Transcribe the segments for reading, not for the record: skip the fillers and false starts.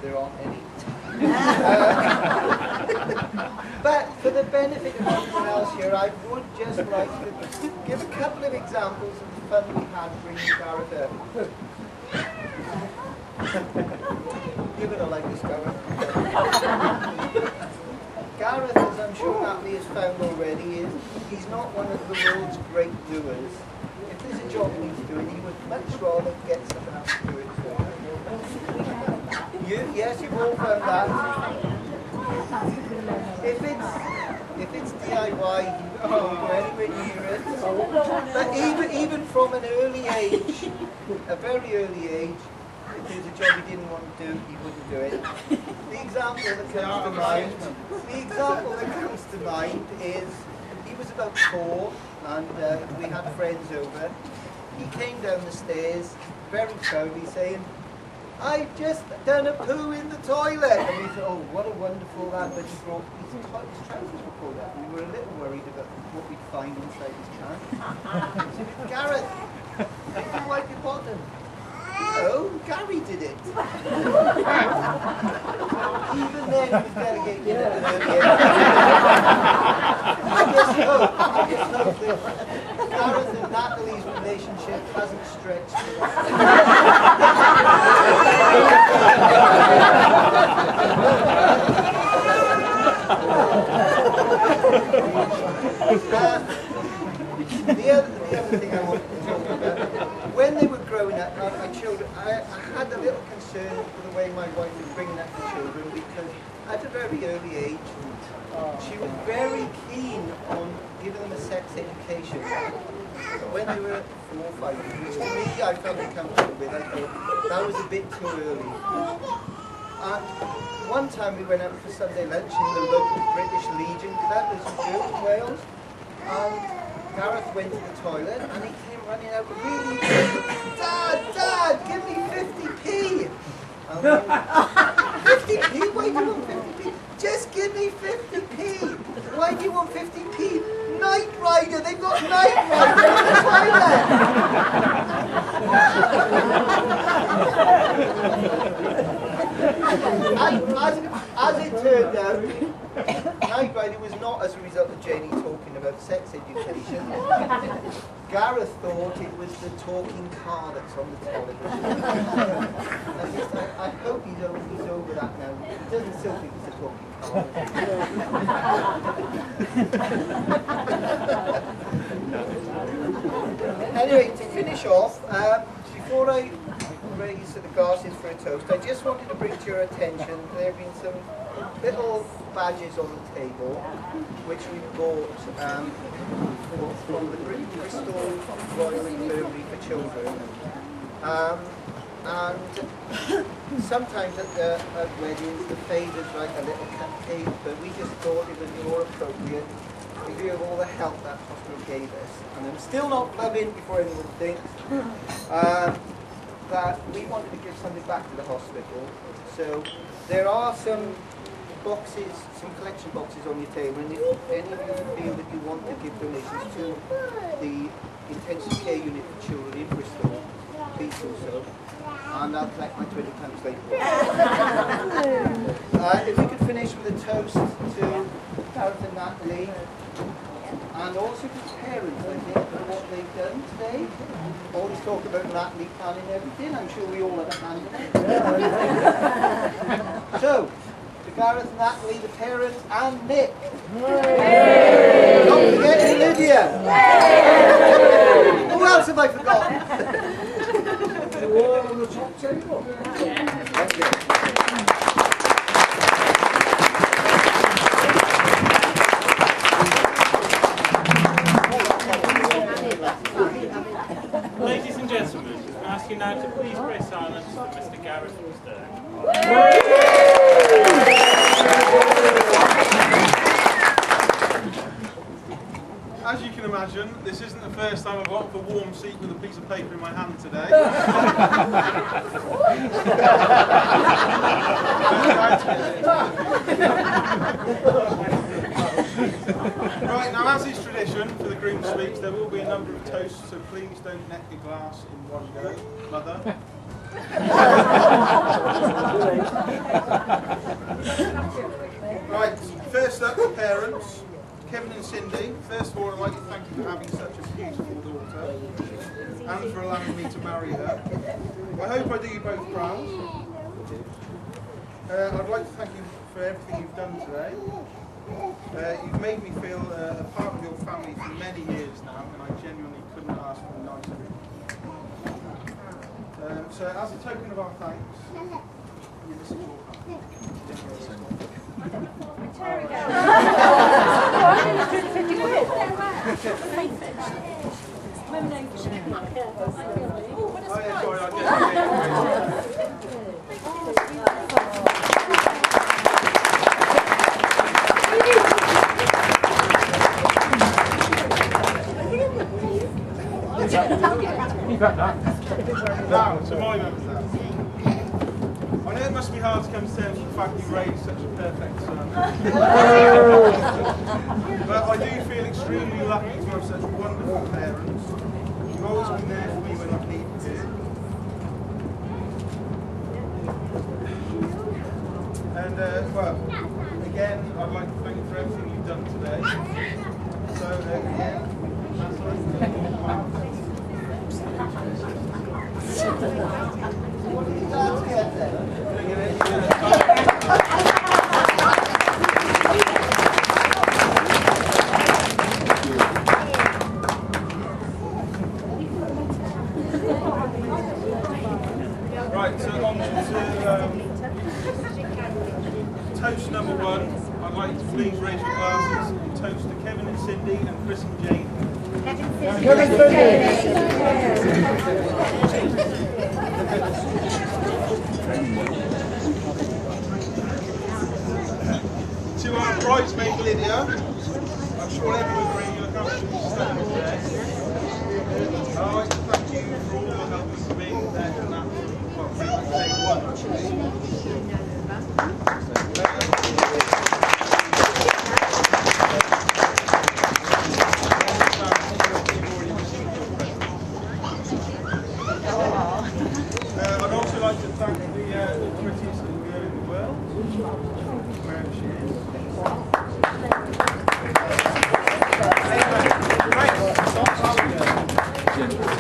there aren't any. But for the benefit of everyone else here, I would just like to give a couple of examples of the fun we had bringing Gareth up. You're going to like this, Gareth. Gareth, as I'm sure Natalie has found already, he's not one of the world's great doers. If there's a job he needs doing, he would much rather get someone else to do it for him. Yes, you've all found that. If it's DIY, you won't go anywhere near it. But even from an early age, a very early age, if there's a job he didn't want to do, he wouldn't do it. The example that comes to mind is he was about 4 and we had friends over. He came down the stairs very proudly saying, "I've just done a poo in the toilet." And we thought, oh, what a wonderful lad, but he brought his trousers were pulled up. We were a little worried about what we'd find inside his can. He said, "Gareth, did you wipe your bottom?" "No, Gary did it." Even then he was delegating it at an early age. I just hope that Gareth and Natalie's relationship hasn't stretched. The other thing I wanted to talk about, when they were growing up, my children, I had a little concern for the way my wife was bringing up the children, because at a very early age, she was very keen on giving them a sex education. But when they were 4 or 5, which to me I felt uncomfortable with, I thought that was a bit too early. And one time we went out for Sunday lunch in the local British Legion Club, as you do in Wales, and Gareth went to the toilet and he came running out really, Dad, give me 50p! 50p? Why do you want 50p? Just give me 50p! Why do you want 50p? Knight Rider! They've got Knight Rider in the toilet! As it turned out, Knight Rider was not as a result of Janie talking about sex education. Gareth thought it was the talking car that's on the television. I hope he's over that now. He doesn't still think it's a talking car. Anyway, to finish off, before I raise the glasses for a toast, I just wanted to bring to your attention there have been some little badges on the table which we bought from the Bristol Royal Infirmary for Children. And sometimes at weddings the favours like a little cupcake, but we just thought it was more appropriate in view of all the help that hospital gave us. And I'm still not plugging before anyone thinks. That we wanted to give something back to the hospital. So there are some boxes, some collection boxes on your table, and if any of you feel that you want to give donations to the intensive care unit for children in Bristol, please do so. And I'll collect my £20 later. If we could finish with a toast to Gareth and Natalie, and also to parents, I think, for what they've done today. All this talk about Natalie planning everything, I'm sure we all had a hand in it. So, to Gareth, Natalie, the parents, and Nick. Yay! Don't forget Lydia. Yay! Who else have I forgotten? On the top table. Thank you. Ladies and gentlemen, I ask you now to please pray silence for Mr. Gareth Stern. As you can imagine, this isn't the first time I've got off a warm seat with a piece of paper in my hand today. Right, now as is tradition for the Groom Suites, there will be a number of toasts, so please don't neck your glass in one go. Mother. Right, first up, the parents, Kevin and Cindy. First of all, I'd like to thank you for having such a beautiful daughter and for allowing me to marry her. I hope I do you both proud. I'd like to thank you for everything you've done today. You've made me feel a part of your family for many years now, and I genuinely couldn't ask for a nicer. So as a token of our thanks, this is your Now, to my members now. I know it must be hard to come to terms with the fact you raised such a perfect son. But I do feel extremely lucky to have such wonderful parents. You've always been there for me when I've needed you. And, well, again, I'd like to thank you for everything you've done today. So, again, that's all. What did you start to get there? Right, so on to toast number one. I'd like to please raise your glasses and toast to Kevin and Cindy and Chris and Jane. To our bridesmaid Lydia, I'm sure everyone agree you'll look after the stand today. I'd like to thank you for all the help and for being there and that. Well, pretty much day one actually. I'd also like to thank the prettiest little girl in the world, wherever she is.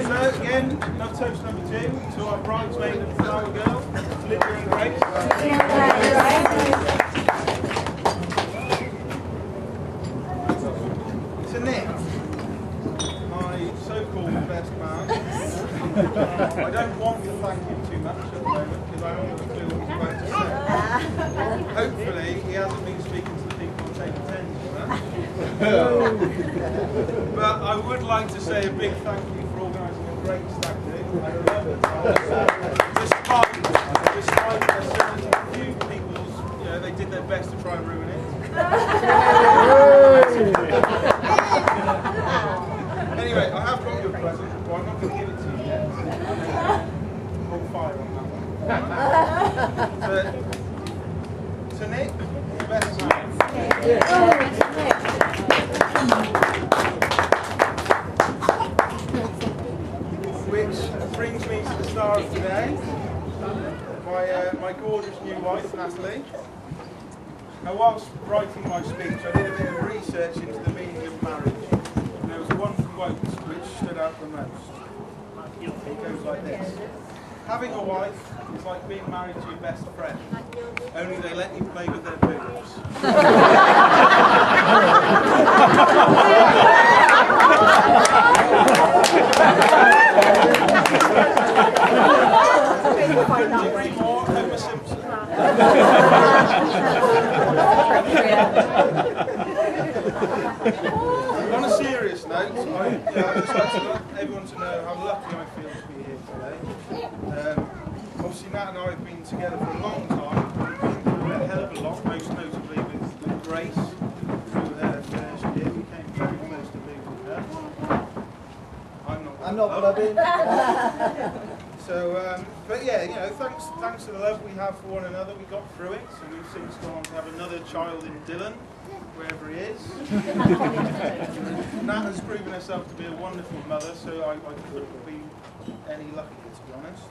So again, love toast number two to our bridesmaid and flower girl, Lydia and Grace. To Nick, my so-called best man. I don't want to thank him too much at the moment because I don't want to do what he's about to say. Hopefully he hasn't been speaking to the people on table 10 But I would like to say a big thank you for organising a great stag do. I love it. Despite a few people's, they did their best to try and ruin it. Anyway, I have got you a present, but I'm not going to give it to you yet. Hold fire on that one. To Nick, the best man. Which brings me to the star of today, my gorgeous new wife, Natalie. Now, whilst writing my speech, I did a bit of research into the meaning of marriage. And there was one quote which stood out the most. It goes like this. Having a wife is like being married to your best friend, only they let you play with their boobs. More Homer Simpson. On a serious note, I just like to let everyone to know how lucky I feel to be here today. Obviously, Nat and I have been together for a long time. We've been through a hell of a lot, most notably with Grace. Through her first year, we came very close to being with her. I'm not blubbing. So, but yeah, thanks to the love we have for one another, we got through it. So we've since gone on to have another child in Dylan, wherever he is. Nat has proven herself to be a wonderful mother, so I couldn't be any luckier, to be honest.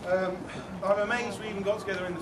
I'm amazed we even got together in the